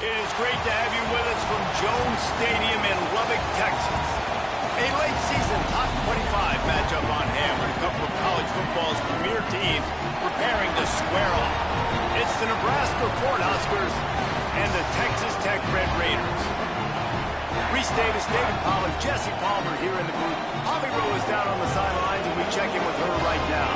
It is great to have you with us from Jones Stadium in Lubbock, Texas. A late season top 25 matchup on hand with a couple of college football's premier teams preparing to square off. It's the Nebraska Cornhuskers and the Texas Tech Red Raiders. Reese Davis, David Pollack, Jesse Palmer here in the booth. Holly Rowe is down on the sidelines, and we check in with her right now.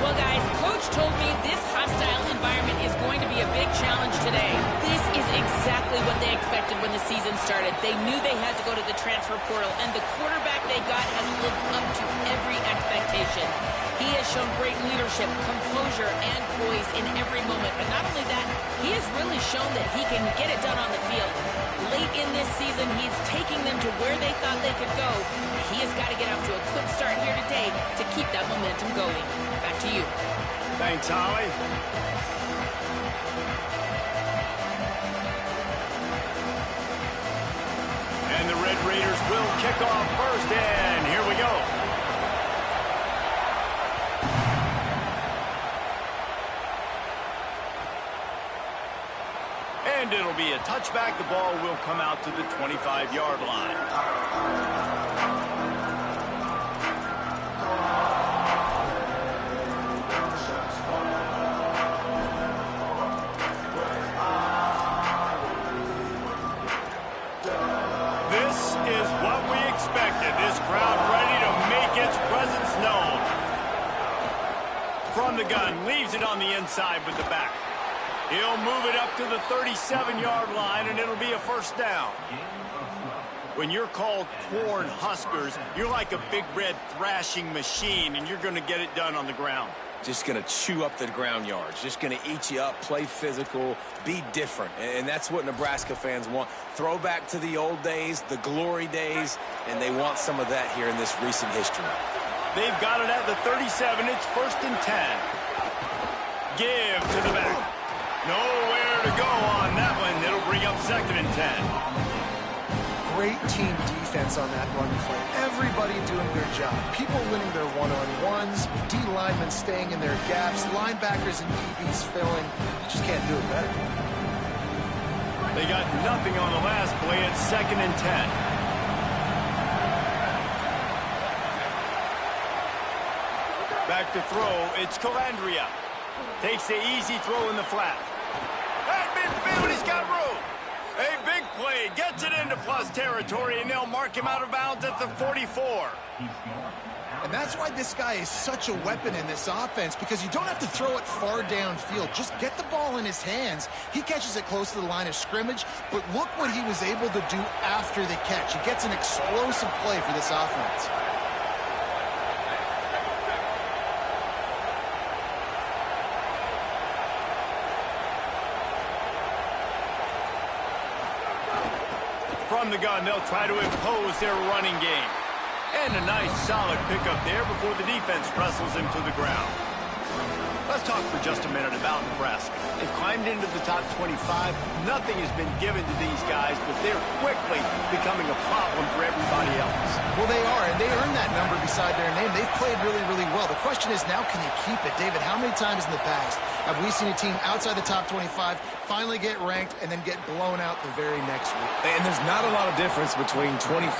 Well, guys, Coach told me this hostile environment is going to be a big challenge today. This is exactly what they expected when the season started. They knew they had to go to the transfer portal, and the quarterback they got has lived up to every expectation. He has shown great leadership, composure, and poise in every moment. But not only that, he has really shown that he can get it done on the field. Late in this season, he's taking them to where they thought they could go. He has got to get off to a quick start here today to keep that momentum going. Back to you. Thanks, Holly. And the Red Raiders will kick off first, and here we go. And it'll be a touchback. The ball will come out to the 25-yard line. This is what we expected. This crowd ready to make its presence known. From the gun, leaves it on the inside with the back. He'll move it up to the 37-yard line, and it'll be a first down. When you're called Corn Huskers, you're like a big red thrashing machine, and you're going to get it done on the ground. Just going to chew up the ground yards. Just going to eat you up, play physical, be different. And that's what Nebraska fans want. Throwback to the old days, the glory days, and they want some of that here in this recent history. They've got it at the 37. It's 1st and 10. Give to the back. Nowhere to go on that one. It'll bring up 2nd and 10. Great team defense on that run play. Everybody doing their job. People winning their one-on-ones, D linemen staying in their gaps, linebackers and DBs filling. You just can't do it better. They got nothing on the last play. It's 2nd and 10. Back to throw. It's Calandria. Takes the easy throw in the flat. At midfield, he's got room. A big play. Gets it into plus territory, and they'll mark him out of bounds at the 44. And that's why this guy is such a weapon in this offense, because you don't have to throw it far downfield. Just get the ball in his hands. He catches it close to the line of scrimmage, but look what he was able to do after the catch. He gets an explosive play for this offense. From the gun, they'll try to impose their running game. And a nice, solid pickup there before the defense wrestles him to the ground. Let's talk for just a minute about Nebraska. They've climbed into the top 25. Nothing has been given to these guys, but they're quickly becoming a problem for everybody else. Well, they are, and they earned that number beside their name. They've played really, really well. The question is, now can you keep it? David, how many times in the past have we seen a team outside the top 25 finally get ranked and then get blown out the very next week? And there's not a lot of difference between 25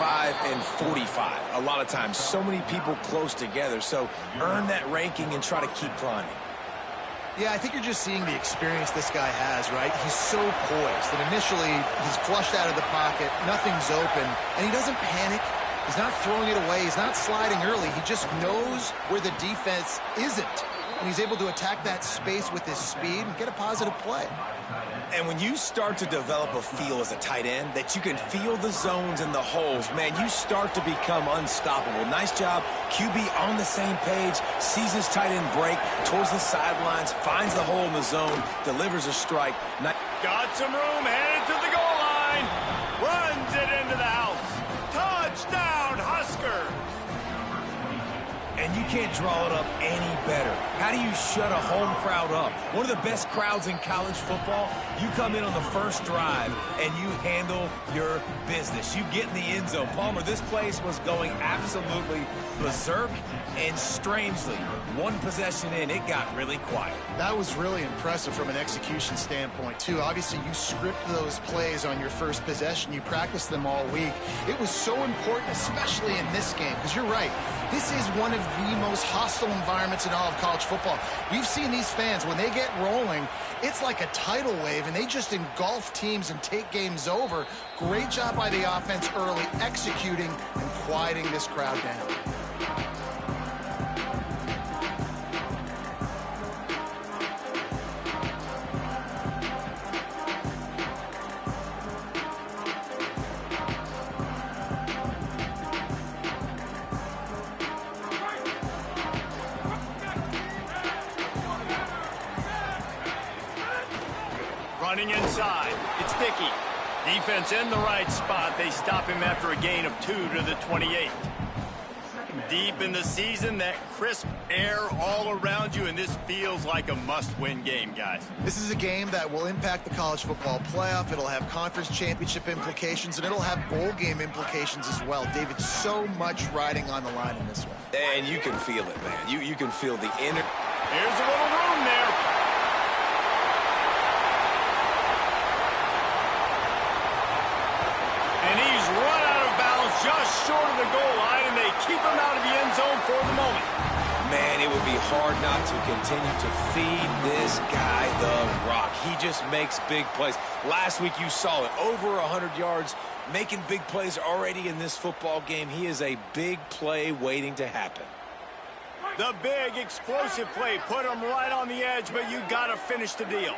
and 45. A lot of times, so many people close together. So earn that ranking and try to keep climbing. Yeah, I think you're just seeing the experience this guy has, right? He's so poised that initially he's flushed out of the pocket, nothing's open, and he doesn't panic. He's not throwing it away. He's not sliding early. He just knows where the defense isn't, and he's able to attack that space with his speed and get a positive play. And when you start to develop a feel as a tight end that you can feel the zones and the holes, man, you start to become unstoppable. Nice job. QB on the same page, sees his tight end break towards the sidelines, finds the hole in the zone, delivers a strike. Got some room, headed to the goal line. Runs it into the house. Touchdown, Husker. And you can't draw it up any better. How do you shut a home crowd up? One of the best crowds in college football, you come in on the first drive and you handle your business. You get in the end zone. Palmer, this place was going absolutely berserk, and strangely, one possession in, it got really quiet. That was really impressive from an execution standpoint, too. Obviously, you script those plays on your first possession. You practice them all week. It was so important, especially in this game, because you're right. This is one of the most hostile environments in all of college football. We've seen these fans, when they get rolling, it's like a tidal wave, and they just engulf teams and take games over. Great job by the offense early, executing and quieting this crowd down. Running inside. It's Dickey. Defense in the right spot. They stop him after a gain of 2 to the 28. Deep in the season, that crisp air all around you, and this feels like a must-win game, guys. This is a game that will impact the college football playoff. It'll have conference championship implications, and it'll have bowl game implications as well. David, so much riding on the line in this one. And you can feel it, man. You can feel the inner... Here's a little room there. And he's run out of bounds just short of the goal line, and they keep him out of the end zone for the moment. Man, it would be hard not to continue to feed this guy the rock. He just makes big plays. Last week you saw it, over 100 yards, making big plays already in this football game. He is a big play waiting to happen. The big explosive play put him right on the edge, but you got to finish the deal.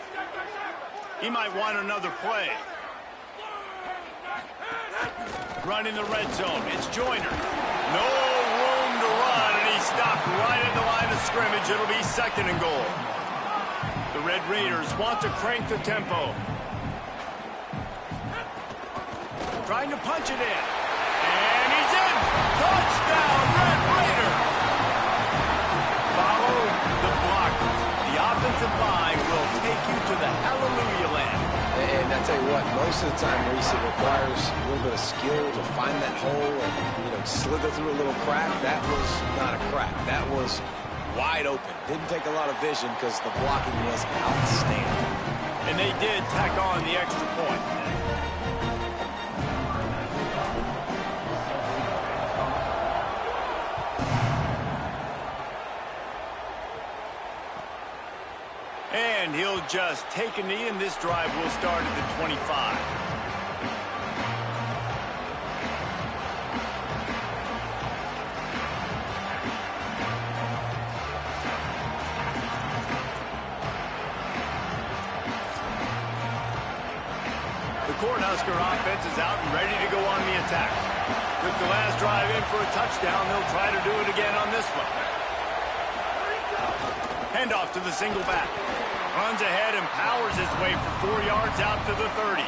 He might want another play. Running the red zone. It's Joyner. No room to run, and he stopped right at the line of scrimmage. It'll be 2nd and goal. The Red Raiders want to crank the tempo. Trying to punch it in. And he's in. Touchdown, Red Raider. Follow the blockers. The offensive line will take you to the hallelujah land. And I tell you what, most of the time, Reese, it requires a little bit of skill to find that hole and, slither through a little crack. That was not a crack. That was wide open. Didn't take a lot of vision because the blocking was outstanding. And they did tack on the extra point. And he'll just take a knee, and this drive will start at the 25. The Cornhusker offense is out and ready to go on the attack. Took the last drive in for a touchdown. They'll try to do it again on this one. Handoff to the single back. Runs ahead and powers his way for 4 yards out to the 30.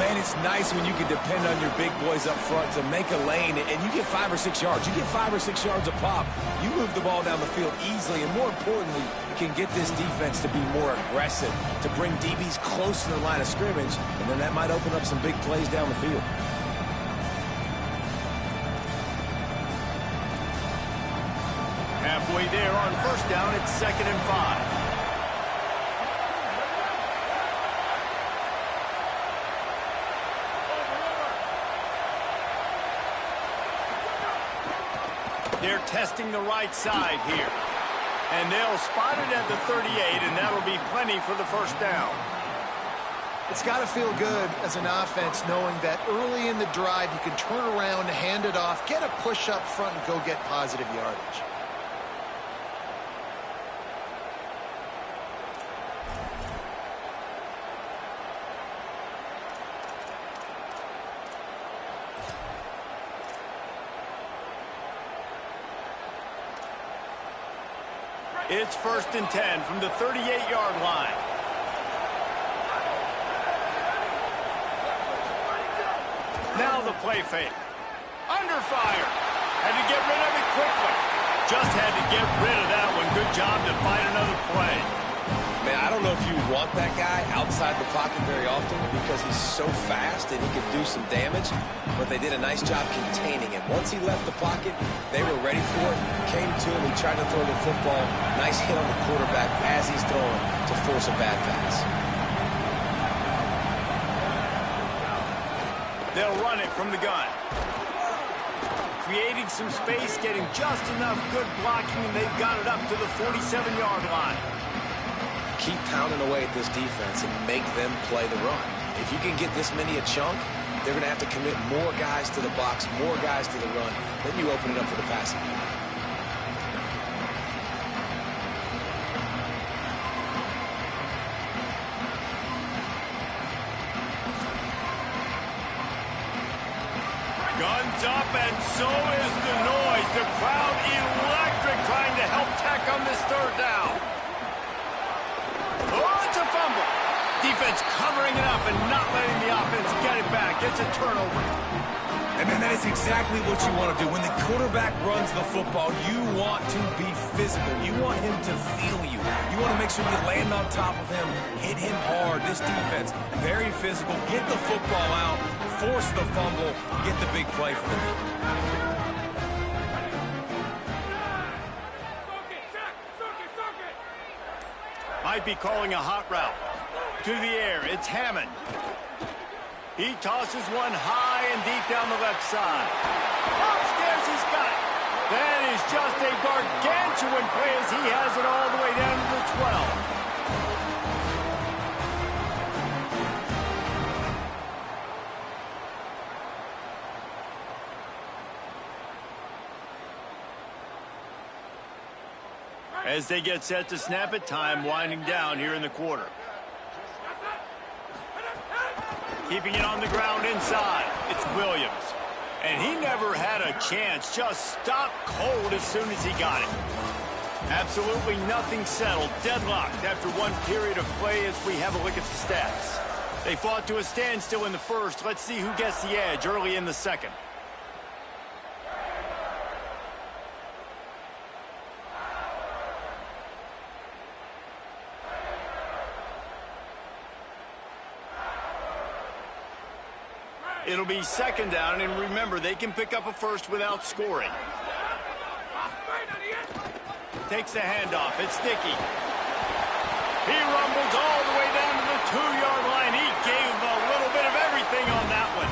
Man, it's nice when you can depend on your big boys up front to make a lane, and you get 5 or 6 yards. You get 5 or 6 yards a pop. You move the ball down the field easily, and more importantly, you can get this defense to be more aggressive, to bring DBs close to the line of scrimmage, and then that might open up some big plays down the field. Halfway there on first down, it's 2nd and 5. They're testing the right side here. And they'll spot it at the 38, and that'll be plenty for the first down. It's got to feel good as an offense knowing that early in the drive you can turn around, hand it off, get a push up front, and go get positive yardage. It's 1st and 10 from the 38-yard line. Now the play fake. Under fire. Had to get rid of it quickly. Just had to get rid of that one. Good job to find another play. Man, I don't know if you want that guy outside the pocket very often because he's so fast and he can do some damage, but they did a nice job containing him. Once he left the pocket, they were ready for it, came to him, he tried to throw the football. Nice hit on the quarterback as he's throwing to force a bad pass. They'll run it from the gun. Creating some space, getting just enough good blocking, and they've got it up to the 47-yard line. Keep pounding away at this defense and make them play the run. If you can get this many a chunk, they're going to have to commit more guys to the box, more guys to the run. Then you open it up for the passing game. Guns up, and so is the noise. The crowd electric, trying to help Tech on this third down. Oh, it's a fumble. Defense covering it up and not letting the offense get it back. It's a turnover. And man, that is exactly what you want to do. When the quarterback runs the football, you want to be physical. You want him to feel you. You want to make sure you land on top of him, hit him hard. This defense, very physical. Get the football out, force the fumble, get the big play for them. Might be calling a hot route. To the air, it's Hammond. He tosses one high and deep down the left side. Upstairs, he's got it. That is just a gargantuan play as he has it all the way down to the 12. As they get set to snap it, time winding down here in the quarter. Keeping it on the ground inside. It's Williams. And he never had a chance. Just stopped cold as soon as he got it. Absolutely nothing settled. Deadlocked after one period of play as we have a look at the stats. They fought to a standstill in the first. Let's see who gets the edge early in the second. It'll be second down, and remember, they can pick up a first without scoring. Takes the handoff. It's Dickey. He rumbles all the way down to the 2-yard line. He gave a little bit of everything on that one.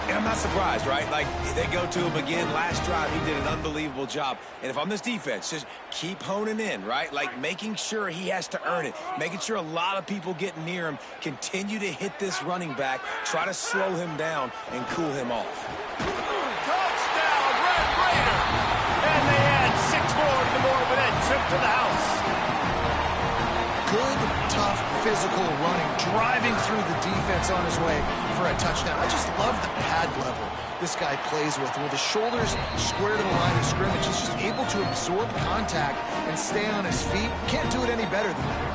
And I'm not surprised, right? Like, they go to him again. Last drive, he did an unbelievable job. And if I'm this defense, just keep honing in, right? Like, making sure he has to earn it. Making sure a lot of people get near him. Continue to hit this running back. Try to slow him down and cool him off. Touchdown, Red Raider! And they add 6 more to the Morbid trip to the house. Good, tough, physical running, driving through the defense on his way for a touchdown. I just love the pad level this guy plays with. And with his shoulders square to the line of scrimmage, he's just able to absorb contact and stay on his feet. Can't do it any better than that.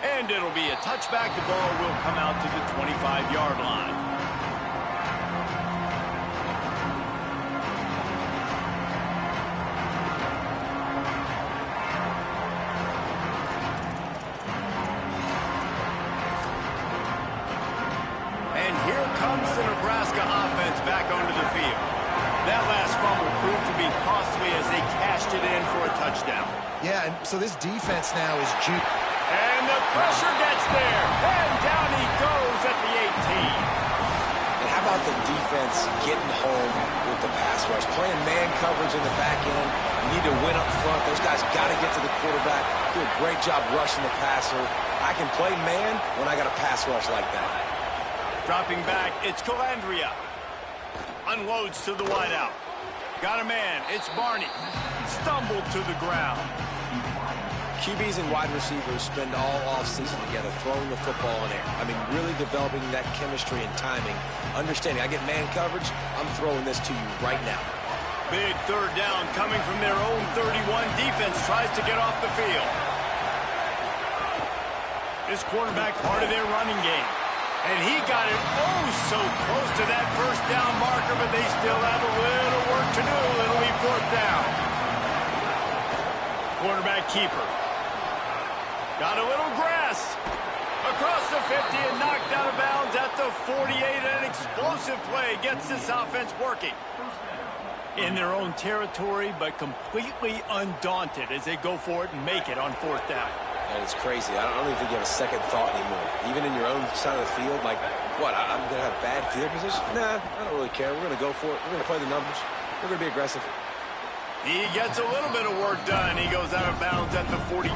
And it'll be a touchback. The ball will come out to the 25-yard line. And here comes the Nebraska offense back onto the field. That last fumble proved to be costly as they cashed it in for a touchdown. Yeah, and so this defense now is juke. And the pressure gets there. And down he goes at the 18. And how about the defense getting home with the pass rush? Playing man coverage in the back end. You need to win up front. Those guys got to get to the quarterback. Do a great job rushing the passer. I can play man when I got a pass rush like that. Dropping back, it's Calandria. Unloads to the wideout. Got a man, it's Barney. Stumbled to the ground. QBs and wide receivers spend all offseason together throwing the football in air. I mean, really developing that chemistry and timing. Understanding, I get man coverage, I'm throwing this to you right now. Big third down coming from their own 31. Defense tries to get off the field. This quarterback part of their running game. And he got it oh so close to that first down marker, but they still have a little work to do. It'll be fourth down. Quarterback keeper. Got a little grass. Across the 50 and knocked out of bounds at the 48. An explosive play gets this offense working. In their own territory, but completely undaunted as they go for it and make it on fourth down. That is crazy. I don't even think you have a second thought anymore. Even in your own side of the field, like, what, I'm going to have bad field position? Nah, I don't really care. We're going to go for it. We're going to play the numbers. We're going to be aggressive. He gets a little bit of work done. He goes out of bounds at the 42.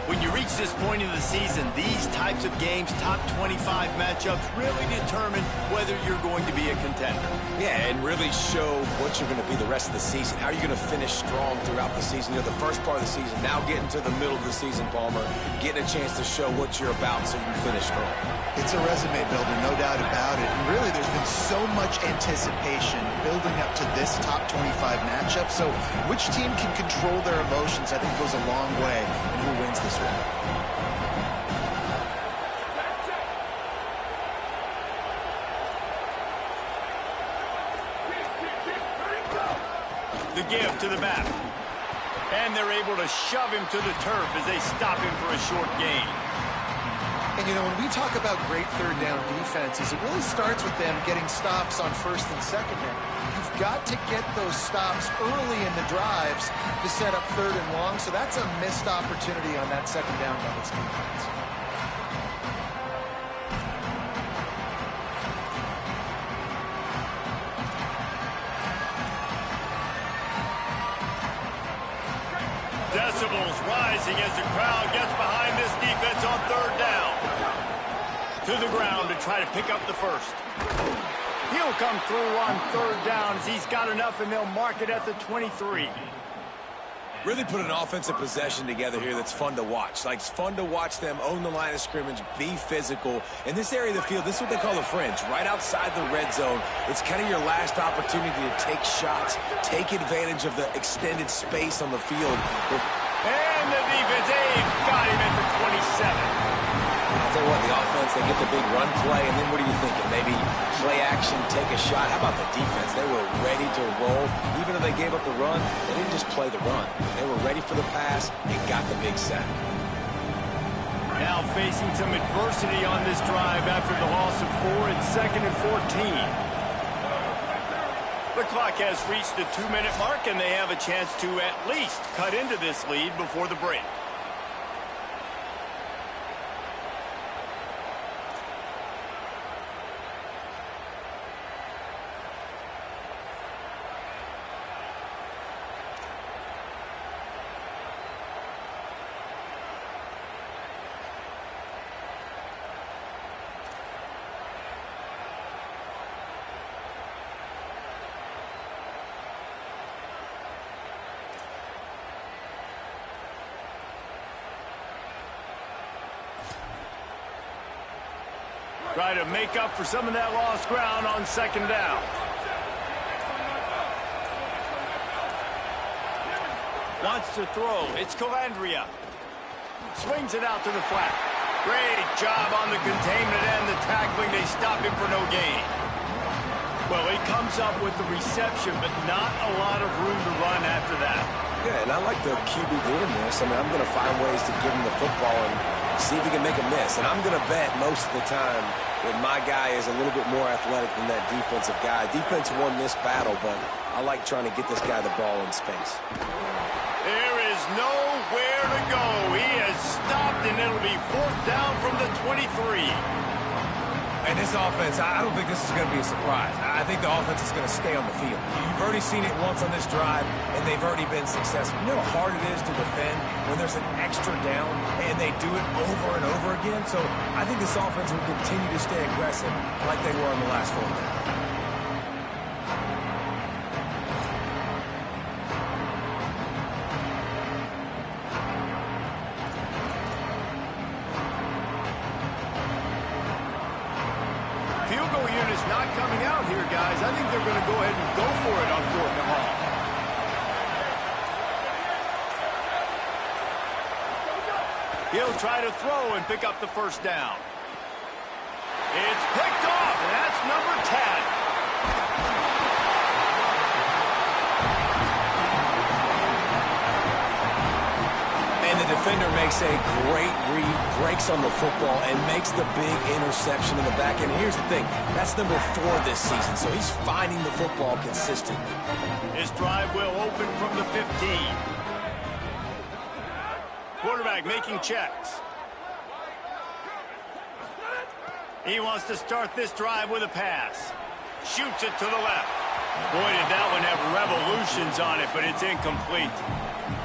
When you reach this point in the season, these types of games, top 25 matchups, really determine whether you're going to be a contender. Yeah, and really show what you're going to be the rest of the season. How are you going to finish strong throughout the season? You know, the first part of the season, now getting to the middle of the season, Palmer, getting a chance to show what you're about so you can finish strong. It's a resume builder, no doubt about it. And really, there's been so much anticipation building up to this top 25 matchup. So which team can control their emotions, I think, goes a long way in who wins this one. The give to the back. And they're able to shove him to the turf as they stop him for a short gain. And, you know, when we talk about great third down defenses, it really starts with them getting stops on first and second down. You've got to get those stops early in the drives to set up third and long, so that's a missed opportunity on that second down by this defense. Decibels rising as the crowd gets behind this defense on third down. To the ground to try to pick up the first. He'll come through on third down as he's got enough, and they'll mark it at the 23. Really put an offensive possession together here that's fun to watch. Like, it's fun to watch them own the line of scrimmage, be physical. In this area of the field, this is what they call the fringe, right outside the red zone. It's kind of your last opportunity to take shots, take advantage of the extended space on the field. And the defense, got him at the 27. I'll tell you what, the offense, they get the big run play, and then what are you thinking? Maybe play action, take a shot. How about the defense? They were ready to roll. Even though they gave up the run, they didn't just play the run. They were ready for the pass and got the big sack. Now facing some adversity on this drive after the loss of 4 and 2nd and 14. The clock has reached the 2-minute mark, and they have a chance to at least cut into this lead before the break. Try to make up for some of that lost ground on second down. Wants to throw. It's Calandria. Swings it out to the flat. Great job on the containment and the tackling. They stop him for no gain. Well, he comes up with the reception, but not a lot of room to run after that. Yeah, and I like the QB doing this. I mean, I'm going to find ways to give him the football and see if he can make a miss. And I'm going to bet most of the time that my guy is a little bit more athletic than that defensive guy. Defense won this battle, but I like trying to get this guy the ball in space. There is nowhere to go. He has stopped, and it'll be fourth down from the 23. And this offense, I don't think this is going to be a surprise. I think the offense is going to stay on the field. You've already seen it once on this drive, and they've already been successful. You know how hard it is to defend when there's an extra down, and they do it over and over again? So I think this offense will continue to stay aggressive like they were on the last fourth down. Field goal unit's not coming out here, guys. I think they're going to go ahead and go for it on fourth and long. He'll try to throw and pick up the first down. It's picked off, and that's number 10. And the defender makes a great read, breaks on the football, and makes the big interception in the back end. Here's the thing, that's number 4 this season, so he's finding the football consistently. His drive will open from the 15. Quarterback making checks. He wants to start this drive with a pass. Shoots it to the left. Boy, did that one have revolutions on it, but it's incomplete.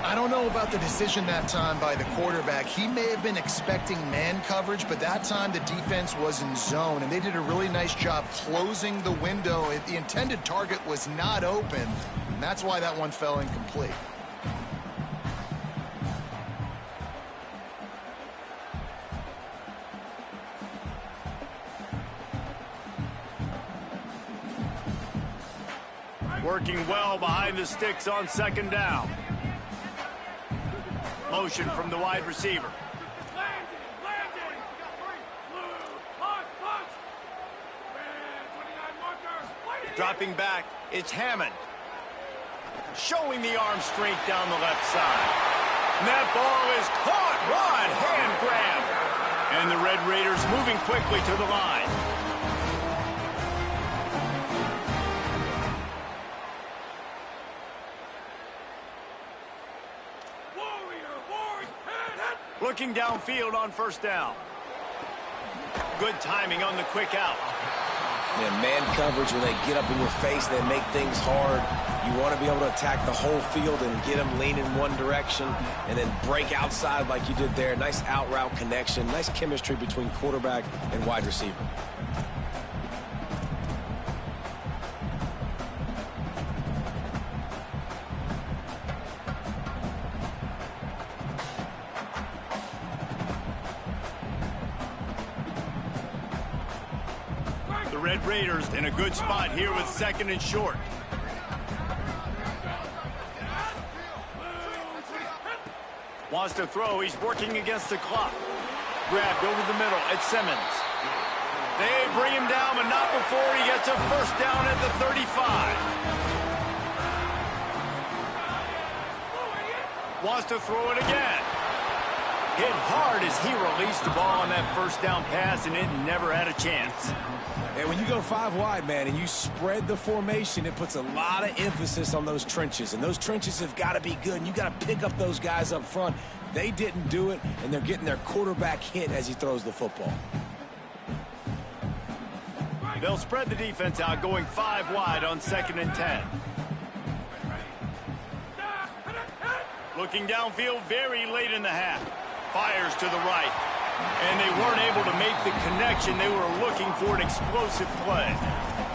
I don't know about the decision that time by the quarterback. He may have been expecting man coverage, but that time the defense was in zone, and they did a really nice job closing the window. The intended target was not open, and that's why that one fell incomplete. Working well behind the sticks on second down. Motion from the wide receiver. Dropping back, it's Hammond. Showing the arm strength down the left side. And that ball is caught. One hand grab. And the Red Raiders moving quickly to the line. Looking downfield on first down. Good timing on the quick out. Yeah, man coverage, when they get up in your face, they make things hard. You want to be able to attack the whole field and get them leaning one direction and then break outside like you did there. Nice out route connection. Nice chemistry between quarterback and wide receiver. Red Raiders in a good spot here with second and short. Wants to throw. He's working against the clock. Grabbed over the middle. It's Simmons. They bring him down, but not before he gets a first down at the 35. Wants to throw it again. Hit hard as he released the ball on that first down pass, and it never had a chance. And when you go 5 wide, man, and you spread the formation, it puts a lot of emphasis on those trenches. And those trenches have got to be good, and you got to pick up those guys up front. They didn't do it, and they're getting their quarterback hit as he throws the football. They'll spread the defense out, going 5 wide on second and 10. Looking downfield very late in the half. Fires to the right. And they weren't able to make the connection. They were looking for an explosive play.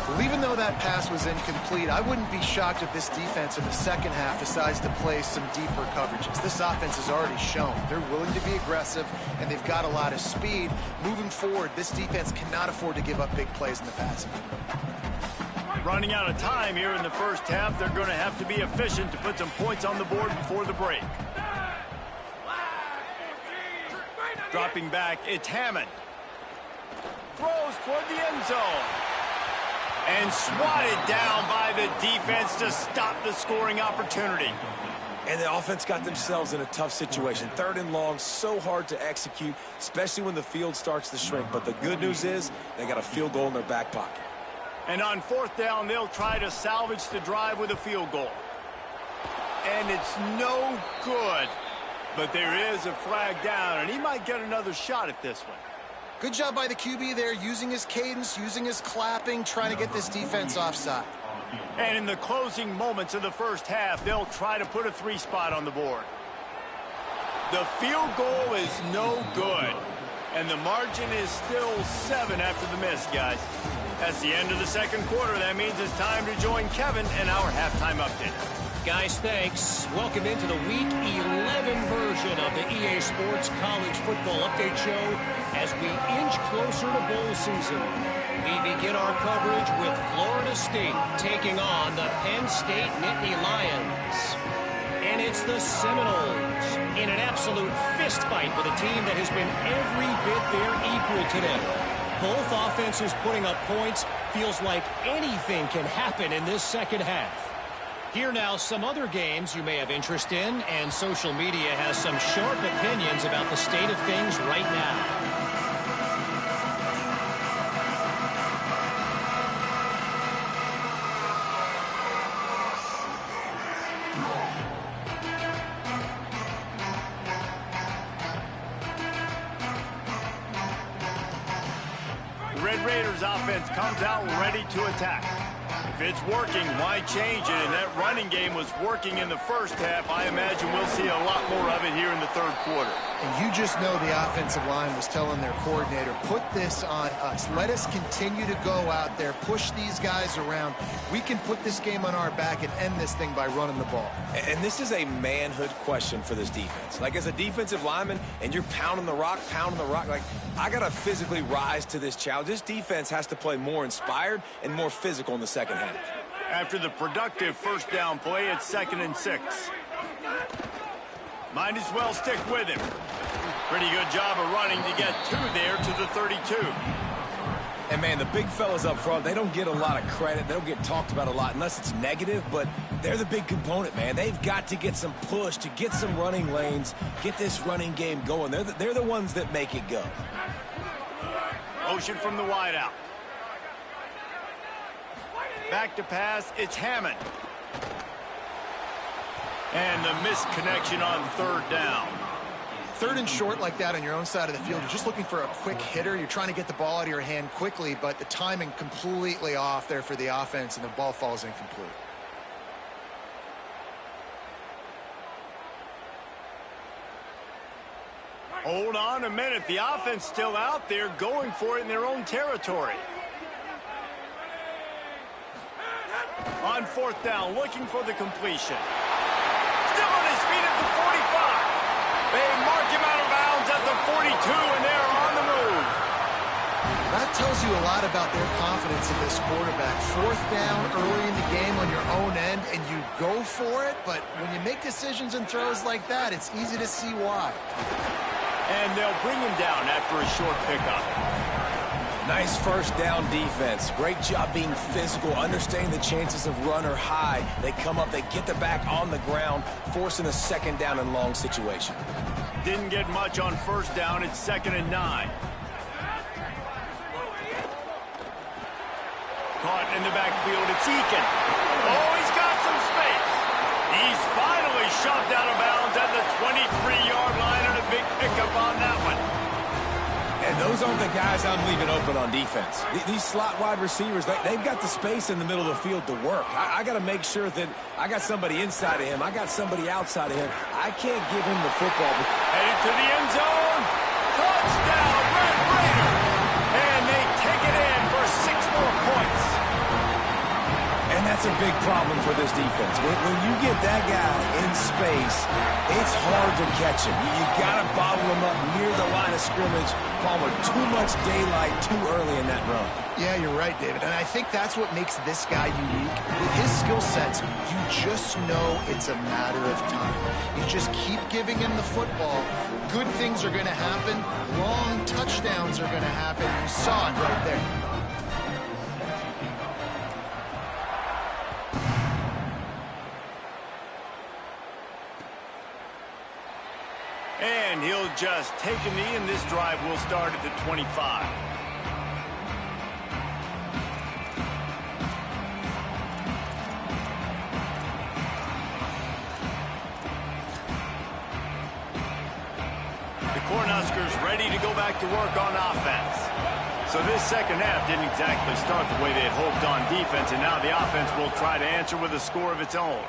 Well, even though that pass was incomplete, I wouldn't be shocked if this defense in the second half decides to play some deeper coverages. This offense has already shown they're willing to be aggressive, and they've got a lot of speed. Moving forward, this defense cannot afford to give up big plays in the passing. Running out of time here in the first half, they're going to have to be efficient to put some points on the board before the break. Dropping back, it's Hammond. Throws toward the end zone. And swatted down by the defense to stop the scoring opportunity. And the offense got themselves in a tough situation. 3rd and long, so hard to execute, especially when the field starts to shrink. But the good news is they got a field goal in their back pocket. And on 4th down, they'll try to salvage the drive with a field goal. And it's no good. But there is a flag down, and he might get another shot at this one. Good job by the QB there, using his cadence, using his clapping, trying to get this defense offside. And in the closing moments of the first half, they'll try to put a 3 spot on the board. The field goal is no good. And the margin is still 7 after the miss, guys. That's the end of the second quarter. That means it's time to join Kevin in our halftime update. Guys, thanks. Welcome into the Week 11 version of the EA Sports College Football Update Show as we inch closer to bowl season. We begin our coverage with Florida State taking on the Penn State Nittany Lions. And it's the Seminoles in an absolute fist fight with a team that has been every bit their equal today. Both offenses putting up points. Feels like anything can happen in this second half. Here now, some other games you may have interest in, and social media has some sharp opinions about the state of things right now. Red Raiders offense comes out ready to attack. If it's working, why change it? And that running game was working in the first half. I imagine we'll see a lot more of it here in the third quarter. And you just know the offensive line was telling their coordinator, put this on us. Let us continue to go out there, push these guys around. We can put this game on our back and end this thing by running the ball. And this is a manhood question for this defense. Like, as a defensive lineman, and you're pounding the rock, like, I got to physically rise to this challenge. This defense has to play more inspired and more physical in the second half. After the productive first down play, it's 2nd and 6. Might as well stick with him. Pretty good job of running to get 2 there to the 32. And, man, the big fellas up front, they don't get a lot of credit. They don't get talked about a lot unless it's negative, but they're the big component, man. They've got to get some push, to get some running lanes, get this running game going. They're the ones that make it go. Motion from the wideout. Back to pass, it's Hammond. And the missed connection on 3rd down. 3rd and short like that on your own side of the field, you're just looking for a quick hitter. You're trying to get the ball out of your hand quickly, but the timing completely off there for the offense, and the ball falls incomplete. Hold on a minute. The offense still out there going for it in their own territory. On 4th down, looking for the completion. Still on his feet at the 45. They mark him out of bounds at the 42, and they're on the move. That tells you a lot about their confidence in this quarterback. 4th down early in the game on your own end, and you go for it, but when you make decisions and throws like that, it's easy to see why. And they'll bring him down after a short pickup. Nice first down defense. Great job being physical, understanding the chances of run are high. They come up, they get the back on the ground, forcing a 2nd down and long situation. Didn't get much on 1st down. It's 2nd and 9. Caught in the backfield. It's Eakin. Oh, he's got some space. He's finally shoved out of bounds at the 23-yard line, and a big pickup on that one. And those aren't the guys I'm leaving open on defense. These slot wide receivers, they've got the space in the middle of the field to work. I got to make sure that I got somebody inside of him. I got somebody outside of him. I can't give him the football. Headed to the end zone. Touchdown, Red Raider. And they take it in for 6 more points. And that's a big problem for this defense. When you get that guy in space, it's hard to catch him. You got to bottle him up near the line of scrimmage. Palmer, too much daylight too early in that run. Yeah, you're right, David. And I think that's what makes this guy unique. With his skill sets, you just know it's a matter of time. You just keep giving him the football. Good things are going to happen. Long touchdowns are going to happen. You saw it right there. And he'll just take a knee, and this drive will start at the 25. The Cornhuskers ready to go back to work on offense. So this second half didn't exactly start the way they had hoped on defense, and now the offense will try to answer with a score of its own.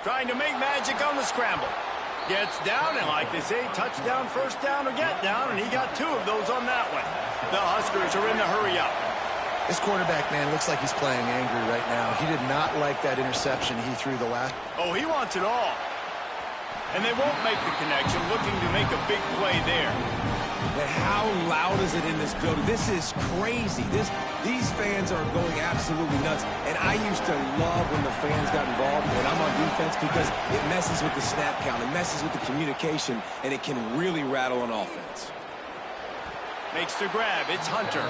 Trying to make magic on the scramble. Gets down, and like they say, touchdown, first down, or get down, and he got 2 of those on that one. The Huskers are in the hurry up. This quarterback, man, looks like he's playing angry right now. He did not like that interception he threw the last. Oh, he wants it all. And they won't make the connection, looking to make a big play there. And how loud is it in this building? This is crazy. These fans are going absolutely nuts. And I used to love when the fans got involved when I'm on defense because it messes with the snap count. It messes with the communication, and it can really rattle on offense. Makes the grab. It's Hunter.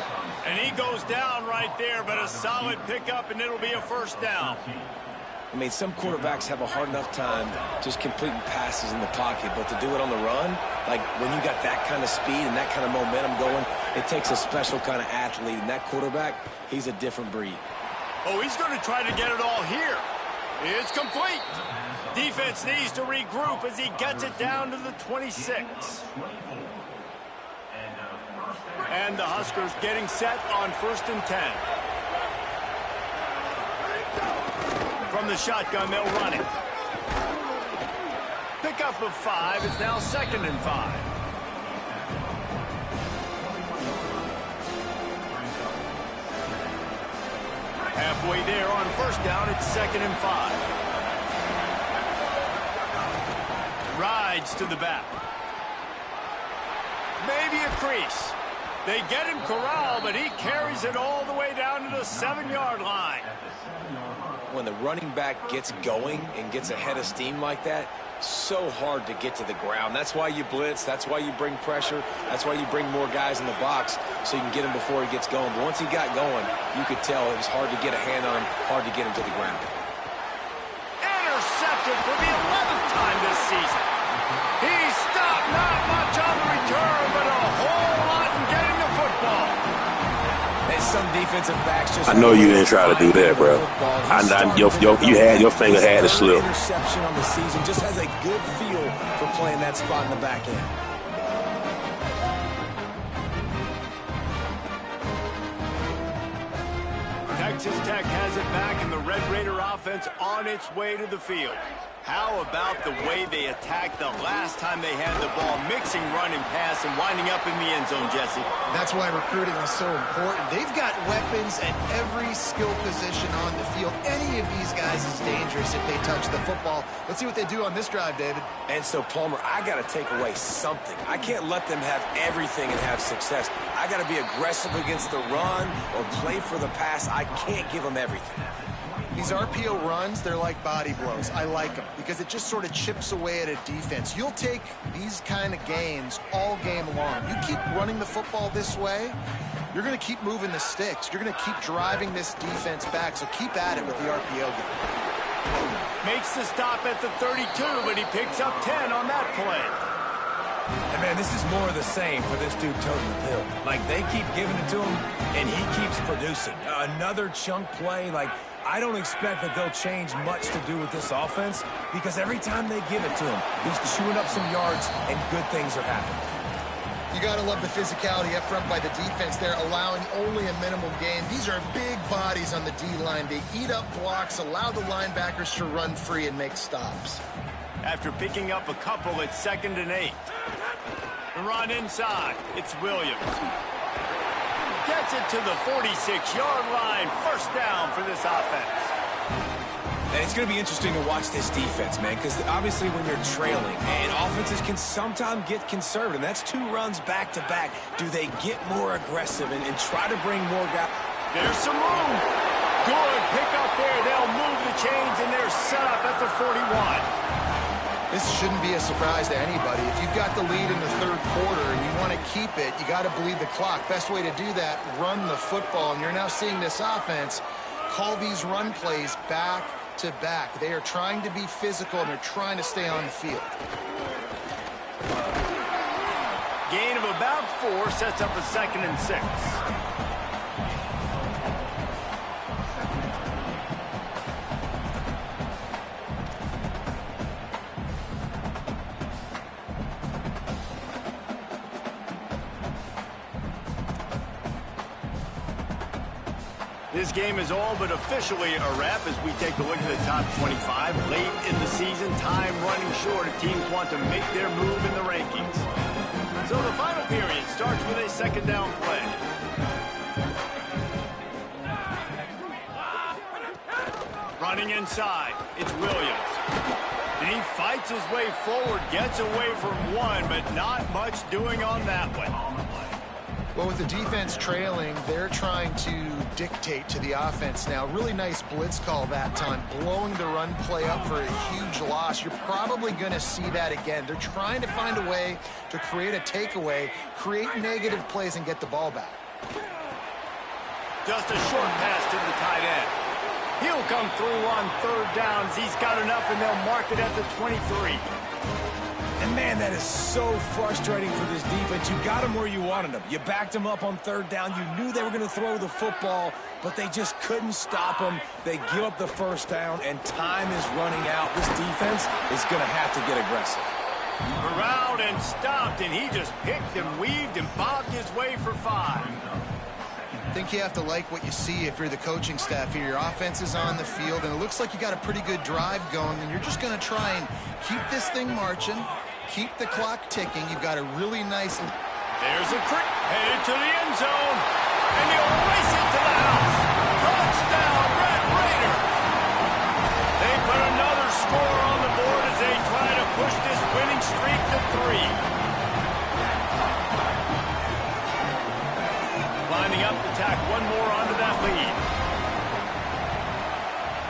And he goes down right there, but a solid pickup, and it'll be a first down. I mean, some quarterbacks have a hard enough time just completing passes in the pocket, but to do it on the run, like when you got that kind of speed and that kind of momentum going, it takes a special kind of athlete, and that quarterback, he's a different breed. Oh, he's going to try to get it all here. It's complete. Defense needs to regroup as he gets it down to the 26. And the Huskers getting set on 1st and 10. From the shotgun, they'll run it. Pickup of 5 is now 2nd and 5. Halfway there on 1st down, it's 2nd and 5. Rides to the back. Maybe a crease. They get him corralled, but he carries it all the way down to the 7-yard line. When the running back gets going and gets ahead of steam like that, so hard to get to the ground. That's why you blitz. That's why you bring pressure. That's why you bring more guys in the box so you can get him before he gets going. But once he got going, you could tell it was hard to get a hand on him, hard to get him to the ground. Intercepted for the 11th time this season. He stopped, not much on the return, but a whole lot in getting the football. And some defensive backs just... I know you didn't try to do that, bro. Your finger had to slip. Interception on the season, just has a good feel for playing that spot in the back end. Texas Tech has it back, and the Red Raider offense on its way to the field. How about the way they attacked the last time they had the ball, mixing run and pass and winding up in the end zone, Jesse? That's why recruiting is so important. They've got weapons at every skill position on the field. Any of these guys is dangerous if they touch the football. Let's see what they do on this drive, David. And so, Palmer, I got to take away something. I can't let them have everything and have success. I got to be aggressive against the run or play for the pass. I can't give them everything. These RPO runs, they're like body blows. I like them because it just sort of chips away at a defense. You'll take these kind of gains all game long. You keep running the football this way, you're going to keep moving the sticks. You're going to keep driving this defense back, so keep at it with the RPO game. Makes the stop at the 32, but he picks up 10 on that play. And, man, this is more of the same for this dude toting the pill. Like, they keep giving it to him, and he keeps producing. Another chunk play, like... I don't expect that they'll change much to do with this offense because every time they give it to him, he's chewing up some yards and good things are happening. You got to love the physicality up front by the defense there, allowing only a minimal gain. These are big bodies on the D-line. They eat up blocks, allow the linebackers to run free and make stops. After picking up a couple, it's 2nd and 8. The run inside. It's Williams. Gets it to the 46-yard line. First down for this offense. And it's going to be interesting to watch this defense, man, because obviously when you're trailing, and offenses can sometimes get conservative. That's 2 runs back-to-back. Do they get more aggressive and try to bring more guys? There's some room. Good pick up there. They'll move the chains, and they're set up at the 41. This shouldn't be a surprise to anybody. If you've got the lead in the 3rd quarter and you want to keep it, you got to bleed the clock. Best way to do that, run the football. And you're now seeing this offense call these run plays back to back. They are trying to be physical, and they're trying to stay on the field. Gain of about 4 sets up a 2nd and 6. This game is all but officially a wrap as we take a look at the top 25. Late in the season, time running short if teams want to make their move in the rankings. So the final period starts with a 2nd down play. Running inside, it's Williams. And he fights his way forward, gets away from one, but not much doing on that one. Well, with the defense trailing, they're trying to dictate to the offense now. Really nice blitz call that time, blowing the run play up for a huge loss. You're probably going to see that again. They're trying to find a way to create a takeaway, create negative plays, and get the ball back. Just a short pass to the tight end. He'll come through on third downs. He's got enough, and they'll mark it at the 23. And, man, that is so frustrating for this defense. You got them where you wanted them. You backed them up on third down. You knew they were going to throw the football, but they just couldn't stop them. They give up the first down, and time is running out. This defense is going to have to get aggressive. Around and stopped, and he just picked and weaved and bobbed his way for 5. I think you have to like what you see if you're the coaching staff here. Your offense is on the field, and it looks like you got a pretty good drive going, and you're just going to try and keep this thing marching, keep the clock ticking. You've got a really nice... There's a trick headed to the end zone, and he'll race it to the house. Touchdown, Red Raider! They put another score on the board as they try to push this winning streak to 3. Lining up to tack one more onto that lead.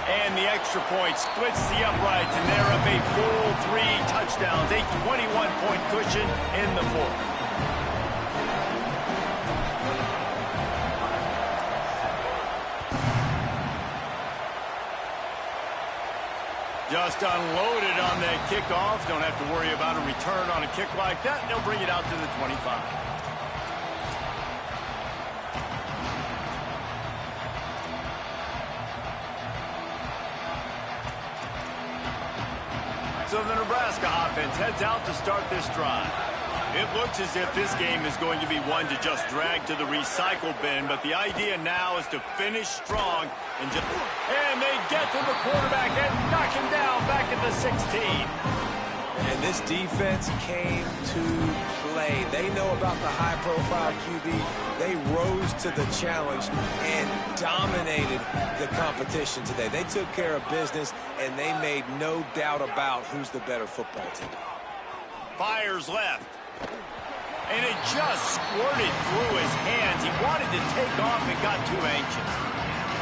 And the extra point splits the uprights, and they're up a full 3 touchdowns, a 21-point cushion in the 4th. Just unloaded on the kickoff. Don't have to worry about a return on a kick like that. They'll bring it out to the 25. So the Nebraska offense heads out to start this drive. It looks as if this game is going to be one to just drag to the recycle bin, but the idea now is to finish strong and they get to the quarterback and knock him down back at the 16. And this defense came to play. They know about the high-profile QB. They rose to the challenge and dominated the competition today. They took care of business, and they made no doubt about who's the better football team. Fires left. And it just squirted through his hands. He wanted to take off and got too anxious.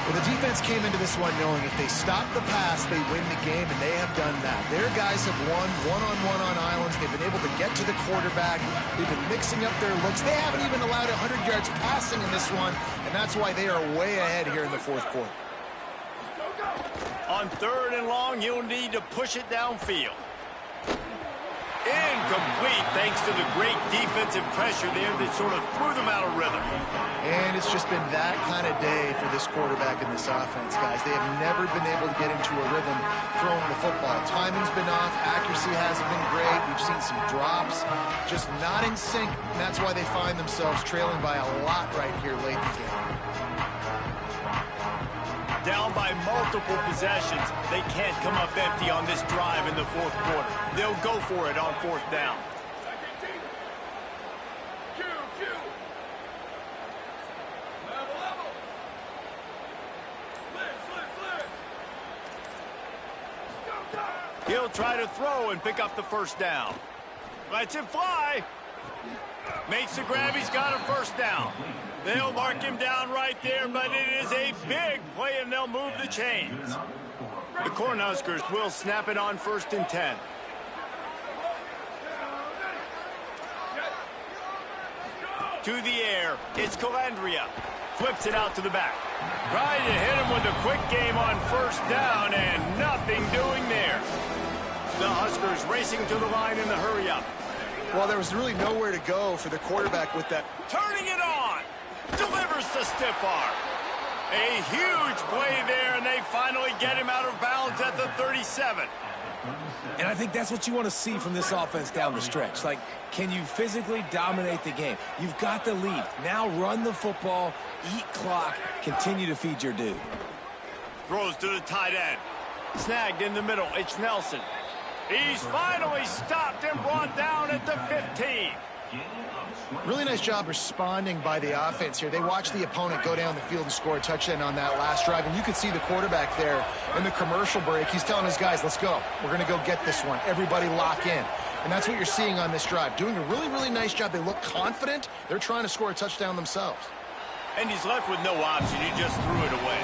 Well, the defense came into this one knowing if they stop the pass, they win the game, and they have done that. Their guys have won one-on-one on islands. They've been able to get to the quarterback. They've been mixing up their looks. They haven't even allowed 100 yards passing in this one, and that's why they are way ahead here in the 4th quarter. On 3rd and long, you'll need to push it downfield. Incomplete, thanks to the great defensive pressure there that sort of threw them out of rhythm. And it's just been that kind of day for this quarterback and this offense, guys. They have never been able to get into a rhythm throwing the football. Timing's been off. Accuracy hasn't been great. We've seen some drops. Just not in sync, and that's why they find themselves trailing by a lot right here late in the game. Down by multiple possessions. They can't come up empty on this drive in the 4th quarter. They'll go for it on 4th down. He'll try to throw and pick up the first down. Lets it fly. Makes the grab. He's got a first down. They'll mark him down right there, but it is a big play, and they'll move the chains. The Cornhuskers will snap it on 1st and 10. To the air, it's Calandria. Flips it out to the back. Trying to hit him with a quick game on 1st down, and nothing doing there. The Huskers racing to the line in the hurry-up. Well, there was really nowhere to go for the quarterback with that. Turning it on. Delivers the stiff arm. A huge play there, and they finally get him out of bounds at the 37. And I think that's what you want to see from this offense down the stretch. Like, can you physically dominate the game? You've got the lead. Now run the football, eat clock, continue to feed your dude. Throws to the tight end. Snagged in the middle. It's Nelson. He's finally stopped and brought down at the 15. Really nice job responding by the offense here. They watched the opponent go down the field and score a touchdown on that last drive, and you could see the quarterback there in the commercial break. He's telling his guys, let's go. We're going to go get this one. Everybody lock in. And that's what you're seeing on this drive. Doing a really, really nice job. They look confident. They're trying to score a touchdown themselves. And he's left with no option. He just threw it away.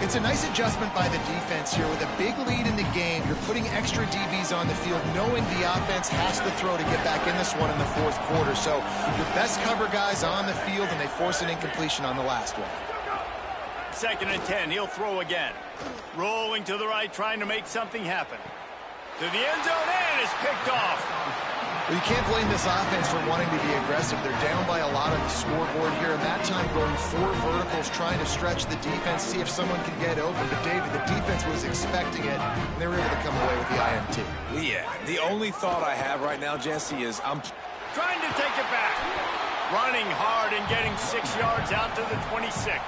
It's a nice adjustment by the defense here. With a big lead in the game, you're putting extra DBs on the field, knowing the offense has to throw to get back in this one in the fourth quarter. So your best cover guys on the field, and they force an incompletion on the last one. 2nd and 10. He'll throw again. Rolling to the right, trying to make something happen. To the end zone, and it's picked off. Well, you can't blame this offense for wanting to be aggressive. They're down by a lot on the scoreboard here, and that time going 4 verticals, trying to stretch the defense, see if someone can get open. But, David, the defense was expecting it, and they were able to come away with the INT. Yeah, the only thought I have right now, Jesse, is I'm trying to take it back. Running hard and getting 6 yards out to the 26.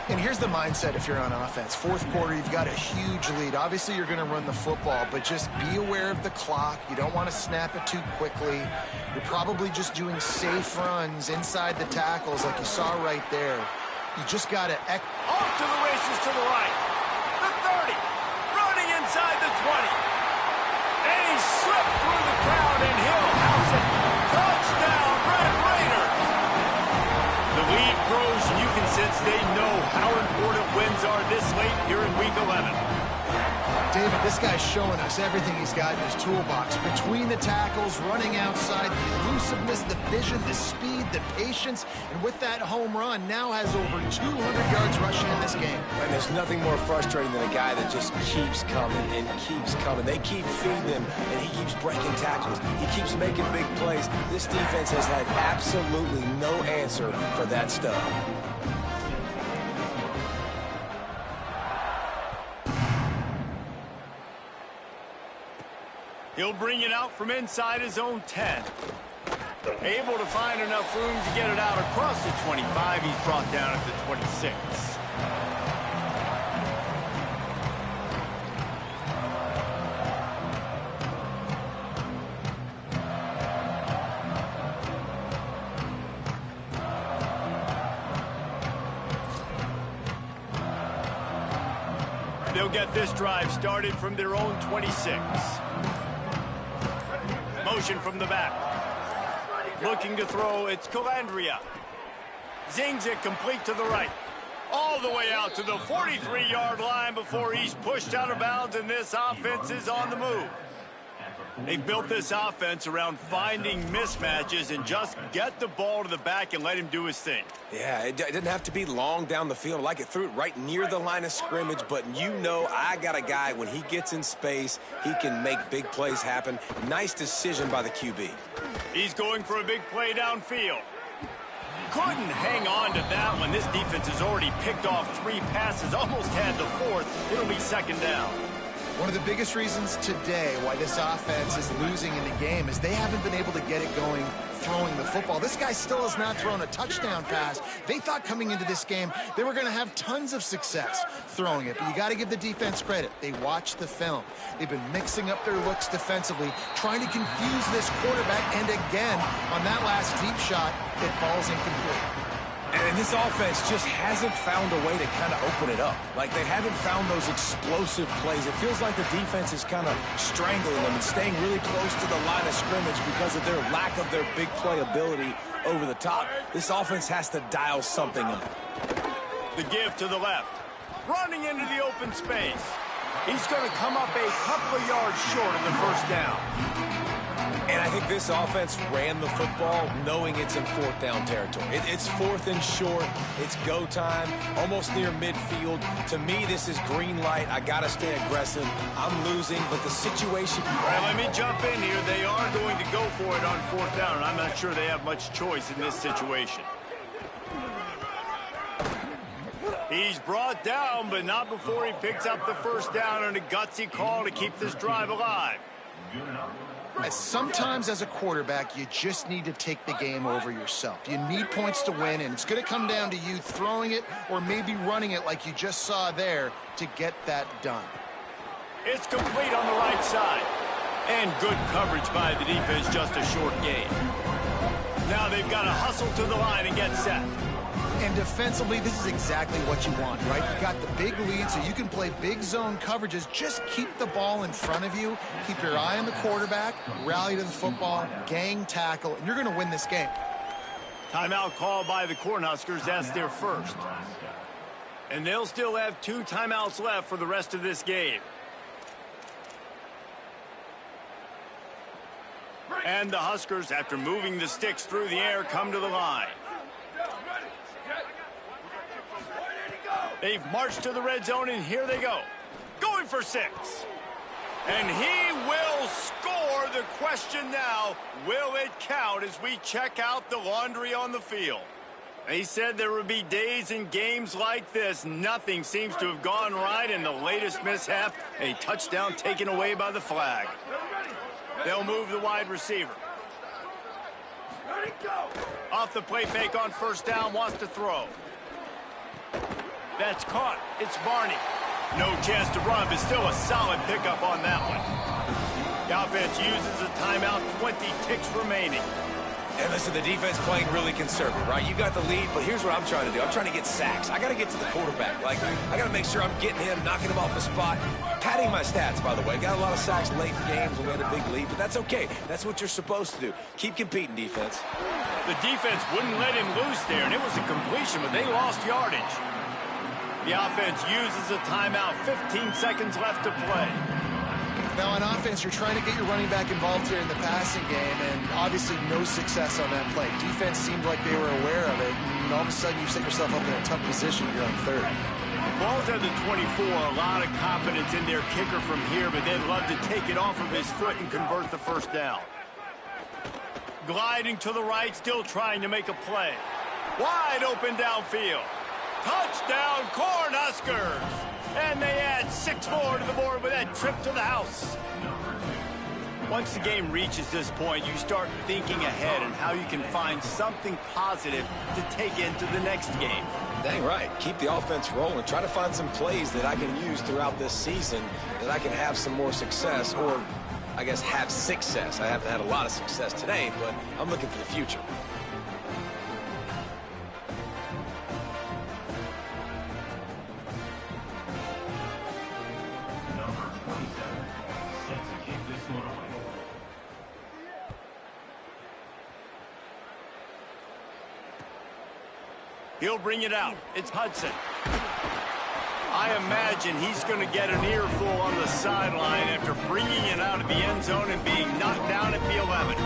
And here's the mindset if you're on offense. Fourth quarter, you've got a huge lead. Obviously, you're going to run the football, but just be aware of the clock. You don't want to snap it too quickly. You're probably just doing safe runs inside the tackles like you saw right there. You just got to... Off to the races to the right. The 30. Running inside the 20. And he slipped through the crowd, and he'll house it. Touchdown, Red Raiders. The lead grows, and you can sense they know how important wins are this late here in Week 11. David, this guy's showing us everything he's got in his toolbox. Between the tackles, running outside, the elusiveness, the vision, the speed, the patience, and with that home run, now has over 200 yards rushing in this game. And there's nothing more frustrating than a guy that just keeps coming and keeps coming. They keep feeding him, and he keeps breaking tackles. He keeps making big plays. This defense has had absolutely no answer for that stuff. He'll bring it out from inside his own 10. Able to find enough room to get it out across the 25. He's brought down at the 26. They'll get this drive started from their own 26. Motion from the back. Looking to throw, it's Calandria. Zings it complete to the right. All the way out to the 43-yard line before he's pushed out of bounds, and this offense is on the move. They've built this offense around finding mismatches and just get the ball to the back and let him do his thing. Yeah, it didn't have to be long down the field. Like it threw it right near the line of scrimmage, but you know I got a guy, when he gets in space, he can make big plays happen. Nice decision by the QB. He's going for a big play downfield. Couldn't hang on to that one. This defense has already picked off 3 passes, almost had the 4th. It'll be 2nd down. One of the biggest reasons today why this offense is losing in the game is they haven't been able to get it going throwing the football. This guy still has not thrown a touchdown pass. They thought coming into this game they were going to have tons of success throwing it, but you got to give the defense credit. They watched the film. They've been mixing up their looks defensively, trying to confuse this quarterback, and again, on that last deep shot, it falls incomplete. And this offense just hasn't found a way to kind of open it up. Like, they haven't found those explosive plays. It feels like the defense is kind of strangling them and staying really close to the line of scrimmage because of their lack of their big play ability over the top. This offense has to dial something up. The give to the left. Running into the open space. He's going to come up a couple of yards short of the 1st down. And I think this offense ran the football knowing it's in 4th down territory. It's 4th and short. It's go time, almost near midfield. To me, this is green light. I got to stay aggressive. I'm losing, but the situation... Well, let me jump in here. They are going to go for it on 4th down, and I'm not sure they have much choice in this situation. He's brought down, but not before he picks up the 1st down, and a gutsy call to keep this drive alive. Sometimes as a quarterback, you just need to take the game over yourself. You need points to win, and it's going to come down to you throwing it or maybe running it like you just saw there to get that done. It's complete on the right side. And good coverage by the defense, just a short gain. Now they've got to hustle to the line and get set. And defensively, this is exactly what you want, right? You got the big lead, so you can play big zone coverages. Just keep the ball in front of you. Keep your eye on the quarterback. Rally to the football. Gang tackle. And you're going to win this game. Timeout called by the Cornhuskers. That's their first. And they'll still have 2 timeouts left for the rest of this game. And the Huskers, after moving the sticks through the air, come to the line. They've marched to the red zone, and here they go. Going for 6. And he will score. The question now, will it count as we check out the laundry on the field? He said there would be days in games like this. Nothing seems to have gone right in the latest mishap. A touchdown taken away by the flag. They'll move the wide receiver. Off the play fake on first down, wants to throw. That's caught. It's Barney. No chance to run, but still a solid pickup on that one. The offense uses a timeout, 20 ticks remaining. And listen, the defense playing really conservative, right? You got the lead, but here's what I'm trying to do. I'm trying to get sacks. I got to get to the quarterback. Like, I got to make sure I'm getting him, knocking him off the spot. Padding my stats, by the way. Got a lot of sacks late in games when we had a big lead, but that's okay. That's what you're supposed to do. Keep competing, defense. The defense wouldn't let him loose there, and it was a completion, but they lost yardage. The offense uses a timeout. 15 seconds left to play. Now, on offense, you're trying to get your running back involved here in the passing game, and obviously no success on that play. Defense seemed like they were aware of it, and all of a sudden you set yourself up in a tough position here on third. Ball's at the 24. A lot of confidence in their kicker from here, but they'd love to take it off of his foot and convert the first down. Gliding to the right, still trying to make a play. Wide open downfield. Touchdown, Cornhuskers! And they add 6 more to the board with that trip to the house. Once the game reaches this point, you start thinking ahead and how you can find something positive to take into the next game. Dang right. Keep the offense rolling. Try to find some plays that I can use throughout this season that I can have some more success, or I guess have success. I haven't had a lot of success today, but I'm looking for the future. He'll bring it out. It's Hudson. I imagine he's going to get an earful on the sideline after bringing it out of the end zone and being knocked down at the 11.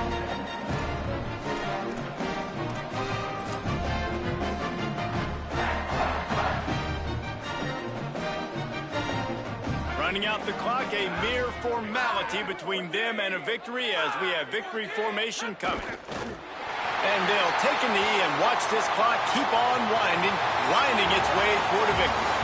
Running out the clock, a mere formality between them and a victory as we have victory formation coming. And they'll take a knee and watch this clock keep on winding its way toward a victory.